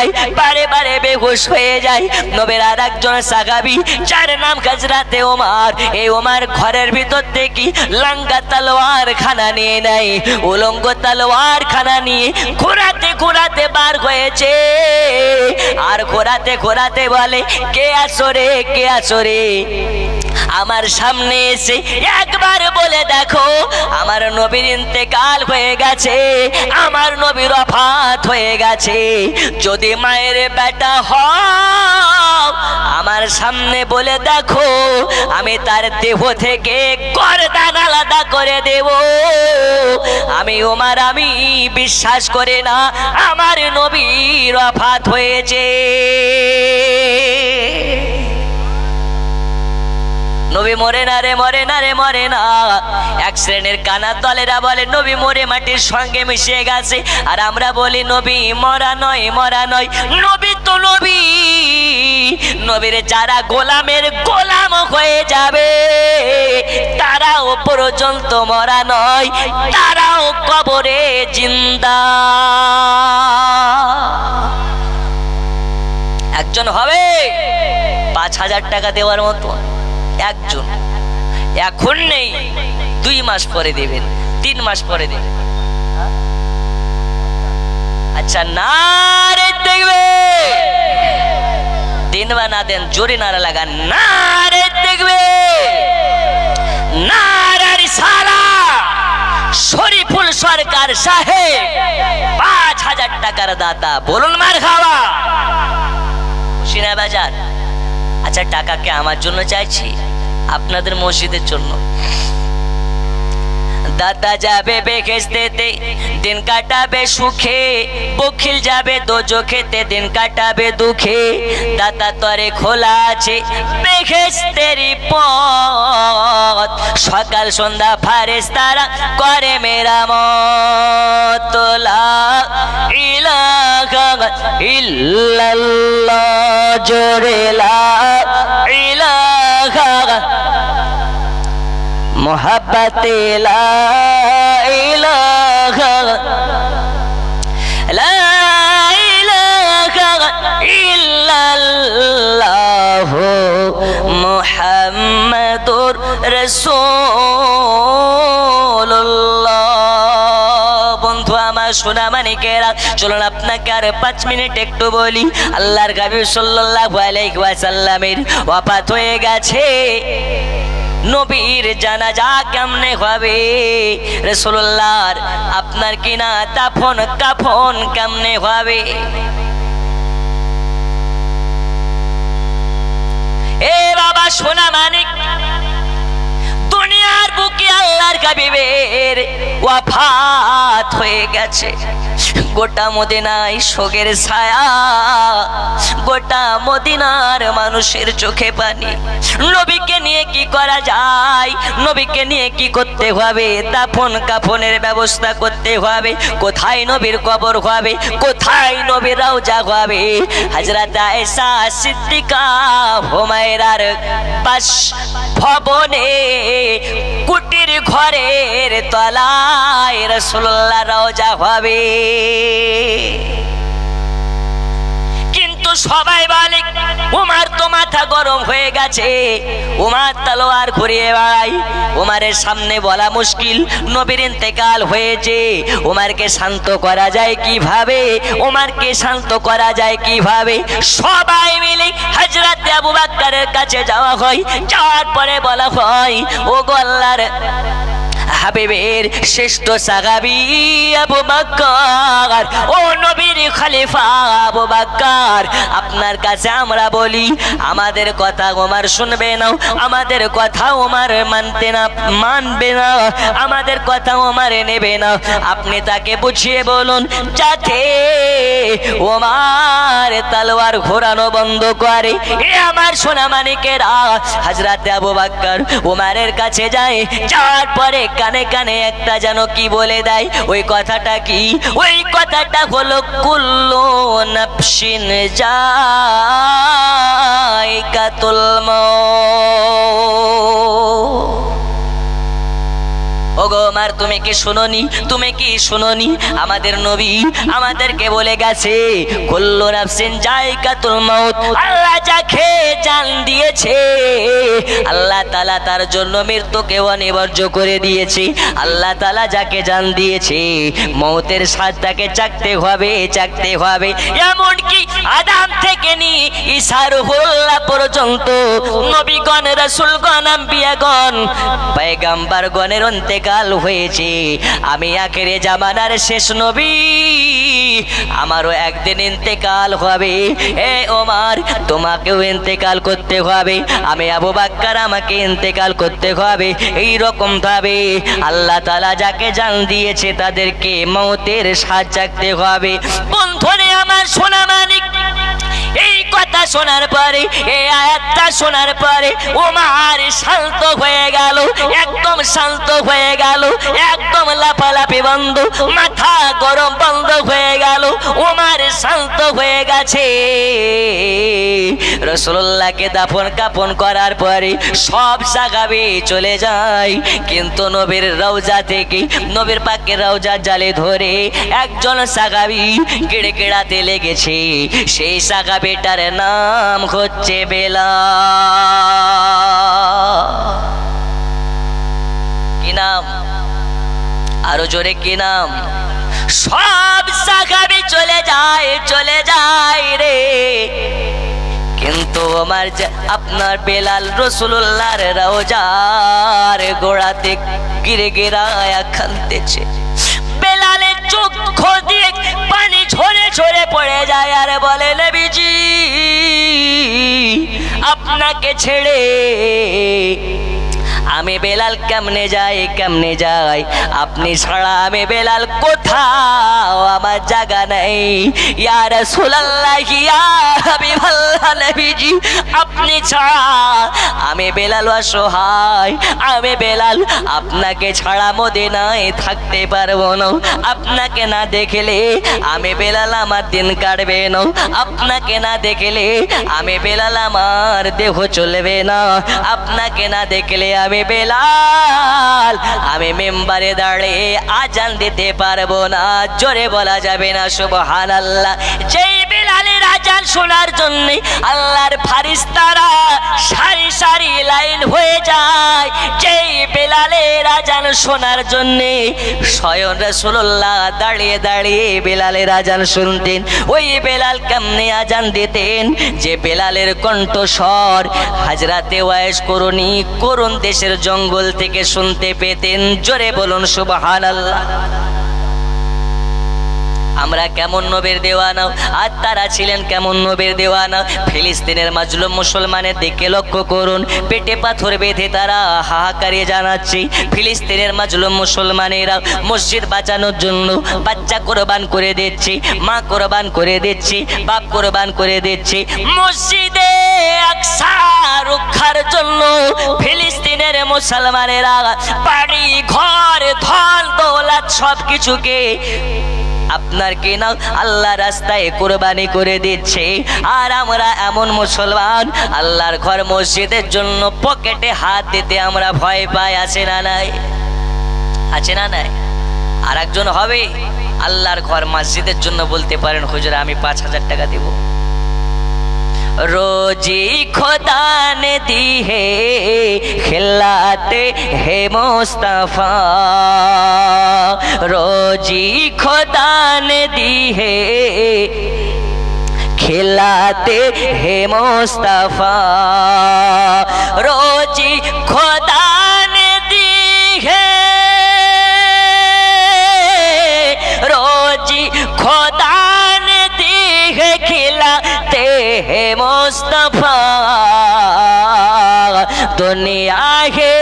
যায়, বারে বারে বেহুশ হয়ে যায়। নবীর আর একজন সাহাবী যার নাম হযরতে ওমর, এই ওমর ঘরের ভিতর থেকে লাঙ্গা তলোয়ার খানা নিয়ে নেয়, উলঙ্গ তলোয়ার খানা নিয়ে ঘোরাতে ঘোরাতে বার হয়েছে। আর ঘোরাতে ঘোরাতে বলে, কে আসো রে, কে আসো রে। আমার সামনে এসে একবার বলে দেখো, আমার নবীর ইন্তেকাল হয়ে গেছে, আমার নবীর ওফাত হয়ে গেছে। যদি মায়ের বেটা হও, আমার সামনে বলে দেখো, আমি তার দেহ থেকে গর্দান আলাদা করে দেব। আমি ওমর, আমি বিশ্বাস করি না আমার নবীর ওফাত হয়েছে। নবী মরে না রে, মরে না রে, মরে না। এক শ্রেণীর কানা দলেরা বলে নবী মরে মাটির সঙ্গে মিশে গেছে, আর আমরা বলি নবী মরা নয়, মরা নয়, নবী তো নবী। নবীর যারা গোলামের গোলাম হয়ে যাবে, তারাও পর্যন্ত মরা নয়, তারাও কবরে জিন্দা। একজন হবে ৫,০০০ টাকা দেওয়ার মতো, একজন এখন নেই, 2 মাস পরে দেবেন, 3 মাস পরে দেবেন। আচ্ছা না রে, দেখবে দিন বা না দেন, জোরে নারা লাগান, না রে দেখবে, নারা রিসালাত শরীফুল সরকার সাহেব ৫,০০০ টাকার দাতা, বলুন মারহাবা। সিনা বাজার। আচ্ছা টাকাকে আমার জন্য চাইছি, আপনাদের মসজিদের জন্য। দাতা যাবে বেহেশতেতে, দিন কাটাবে সুখে, বখিল যাবে দোজখেতে, দিন কাটাবে দুঃখে। দাতা তরে খোলা আছে বেহেশতেরই পথ, সকাল সন্ধ্যা ফারেশতারা করে মেরামত। লা ইলাহা ইল্লাল্লাহ, জোরে লা ইলাহা মোহাব্বতে লা ইলাহা, লা ইলাহা ইল্লাল্লাহ মুহাম্মাদুর রাসূলুল্লাহ। বন্ধু আমার সোনা মানিকেরা, চলুন আপনাকে আর 5 মিনিট একটু বলি। আল্লাহর হাবিব সাল্লাল্লাহু আলাইহি ওয়াসাল্লামের ওয়াফাত হয়ে গেছে। নবীর জানাজা কেমনে হবে, রাসূলুল্লাহর আপনার কিনা দাফন কাফন কেমনে হবে? এ বাবা সোনা মানিক, দুনিয়ার বুকে আল্লাহর হাবিবের ওয়াফাত হয়ে গেছে। গোটা মদিনায় শোকের ছায়া, গোটা মদিনার মানুষের চোখে পানি। নবীকে নিয়ে কি করা যায়, নবীকে নিয়ে কি করতে হবে? দাফন কাফনের ব্যবস্থা করতে হবে। কোথায় নবীর কবর হবে, কোথায় নবীর রওজা হবে? হযরত আয়েশা সিদ্দিকা হুমায়রার বাস ভবনে কুটির ঘরের তলায় রাসূলুল্লাহ রওজা হবে। কিন্তু সবাই বলে উমার তো মাথা গরম হয়ে গেছে, উমার তলোয়ার ঘুরিয়ে বেড়ায়। উমারের সামনে বলা মুশকিল, নবীর ইন্তেকাল হয়েছে। উমারকে শান্ত করা যায় কিভাবে, উমারকে শান্ত করা যায় কিভাবে? সবাই মিলে হযরত আবু বকরের কাছে যাওয়া হয়। যাওয়ার পরে বলা হয়, ও গো আল্লাহর হাবিবের শ্রেষ্ঠ সাহাবী আবু বকর, ও নবীর খলিফা আবু বকর, আপনার কাছে আমরা বলি, আমাদের কথা ওমর শুনবে না, আমাদের কথা ওমর মানবে না, আমাদের কথা ওমর নেবে না। আপনি তাকে বুঝিয়ে বলুন যাতে ওমর তলোয়ার ঘোরানো বন্ধ করে। এ আমার সোনা মানিকেরা, হযরত আবু বকর ওমরের কাছে যায়। যাওয়ার পরে কানে কানে একটা যেন কি বলে দেয়। ওই কথাটা কি? ওই কথাটা হলো কুল্লু নাফসিন যায়কাতুল মাউত। ওগো ওমর, তুমি কি শুনোনি? তুমি কি শুনোনি? আমাদের নবী আমাদেরকে বলে গেছে, কুল্লু নাফসিন যায়কাতুল মাউত। আল্লাহ যাকে জান দিয়েছে, আল্লাহ তাআলা তার জন্য মৃত্যুকে অনিবার্য করে দিয়েছে। আল্লাহ তাআলা যাকে জান দিয়েছে, মৌতের স্বাদ তাকে চাখতে হবে, চাখতে হবে। এমনকি আদম থেকে নিয়ে ঈসা রুহুল্লাহ পর্যন্ত নবীগণ, রাসূলগণ, আম্বিয়াগণ, পয়গম্বরগণের ইন্তেকাল হয়েছে। আমি আখিরে জামানার শেষ নবী, আমারও একদিন ইন্তেকাল হবে। এ ওমর, তোমাকেও ইন্তেকাল করতে হবে। আমি আবু বকর, আমাকে ইন্তেকাল করতে হবে। এই রকম ভাবে আল্লাহ তাআলা যাকে জান দিয়েছে তাদেরকে মওতের স্বাদ চাখতে হবে। বন্ধুরে আমার, সোনা মানিক, এই কথা শোনার পরে, এই আয়াতটা শোনার পরে ওমর শান্ত হয়ে গেল, একদম শান্ত হয়ে গেল, একদম লাফালাফি বন্ধ, মাথা গরম বন্ধ হয়ে গেল। ওমর শান্ত হয়ে গেছে। রাসূলুল্লাহকে দাফন কাফন করার পরে সব সাহাবী চলে যায়, কিন্তু নবীর রওজা থেকে, নবীর পাকের রওজা জালে ধরে একজন সাহাবী গিড়গিড়াতে লেগেছে। সেই সাহাবীটার নাম হচ্ছে বেলাল। কি নাম? আরো জোরে কি নাম? সব সাহাবী চলে যায়, চলে যায় রে, কিন্তু আমার আপনার বেলাল রাসূলুল্লাহর রওজার গোড়াতে গিরগিরায়া কাঁদতেছে। বেলালের চোখ দিয়ে পানি ঝরে ঝরে পড়ে যায় আর বলে, নবীজি আপনাকে ছেড়ে আমি বেলাল কেমনে যাই, কেমনে যাই? আপনি ছাড়া আমি বেলাল কোথাও আমার জায়গা নেই। ইয়া রাসূলুল্লাহ, ইয়া হাবিবাল্লাহ, নবীজি আপনি ছাড়া আমি বেলাল অসহায়। আমি বেলাল আপনাকে ছাড়া মদিনায় থাকতে পারবো না। আপনাকে না দেখলে আমি বেলাল আমার দিন কাটবে না। আপনাকে না দেখলে আমি বেলাল আমার দেহ চলবে না। আপনাকে না দেখলে আমি বেলাল, আমি মেম্বারে দাঁড়িয়ে আজান দিতে পারবো না। জোরে বলা যাবে না সুবহানাল্লাহ। যেই বেলালের আজান শোনার জন্য আল্লাহর ফারিস্তারা সারি সারি লাইন হয়ে যায়, যেই বেলালের আজান শোনার জন্য স্বয়ং রাসূলুল্লাহ দাঁড়িয়ে দাঁড়িয়ে বেলালের আজান শুনতেন। ওই বেলাল কেমনে আজান দিতেন? যে বেলালের কণ্ঠস্বর হযরতে ওয়াইস করুণী করুণ দেশের জঙ্গল থেকে শুনতে পেতেন। জোরে বলুন সুবহানাল্লাহ। আমরা কেমন নবীর দেওয়ানা, আর তারা ছিলেন কেমন নবীর দেওয়ানা। ফিলিস্তিনের মাজলুম মুসলমানের দিকে লক্ষ্য করুন, পেটে পাথর বেঁধে তারা হাহাকারে জানাচ্ছে। ফিলিস্তিনের মাজলুম মুসলমানেরা মসজিদ বাঁচানোর জন্য বাচ্চা কোরবান করে দিচ্ছে, মা কোরবান করে দিচ্ছে, বাপ কোরবান করে দিচ্ছে। মসজিদে আকসা রক্ষার জন্য ফিলিস্তিনের মুসলমানেরা বাড়ি ঘর ধন দৌলত সব কিছুকে আপনার কি না আল্লাহ রাস্তায় কুরবানি করে দিচ্ছে। আর আমরা এমন মুসলমান, আল্লাহর ঘর মসজিদের জন্য পকেটে হাত দিতে আমরা ভয় পাই। আছে না নাই? আছে না নাই? আর একজন হবে আল্লাহর ঘর মসজিদের জন্য বলতে পারেন, হুজুর আমি 5,000 টাকা দেব। रोजी खुदा ने दी है खिलाते है मुस्तफा, रोजी खुदा ने दी है खिलाते है मुस्तफा, रोजी खुदा ने दी है, रोजी खुदा ने दी है खिलाते है मुस्तफा, दुनिया है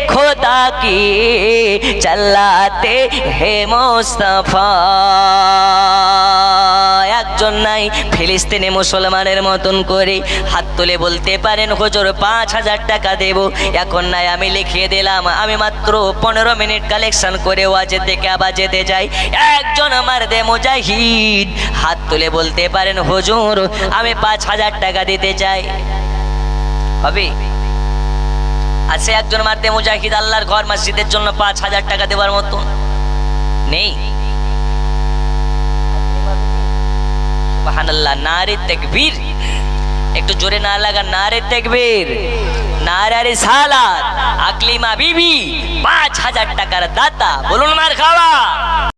खुदा की चलाते है मुस्तफा। একজন নাই ফিলিস্তিনি মুসলমানের মতন করে হাত তুলে বলতে পারেন, হুজুর 5,000 টাকা দেব। এখন নাই, আমি লিখিয়ে দিলাম, আমি মাত্র 15 মিনিট কালেকশন করে ওয়াজে থেকে আবার যেতে যাই। একজন আমার দে মুজাহিদ হাত তুলে বলতে পারেন, হুজুর আমি 5,000 টাকা দিতে চাই। হবে? আছে একজন মারতে মুজাহিদ আল্লাহর ঘর মসজিদের জন্য 5,000 টাকা দেওয়ার মতো নেই? সুবহানাল্লাহ, নারে তাকবীর, একটু জোরে না লাগা, নারে তাকবীর, নারে রিসালাত। আকলিমা বিবি 5,000 টাকার দাতা, বলুন মারহাবা।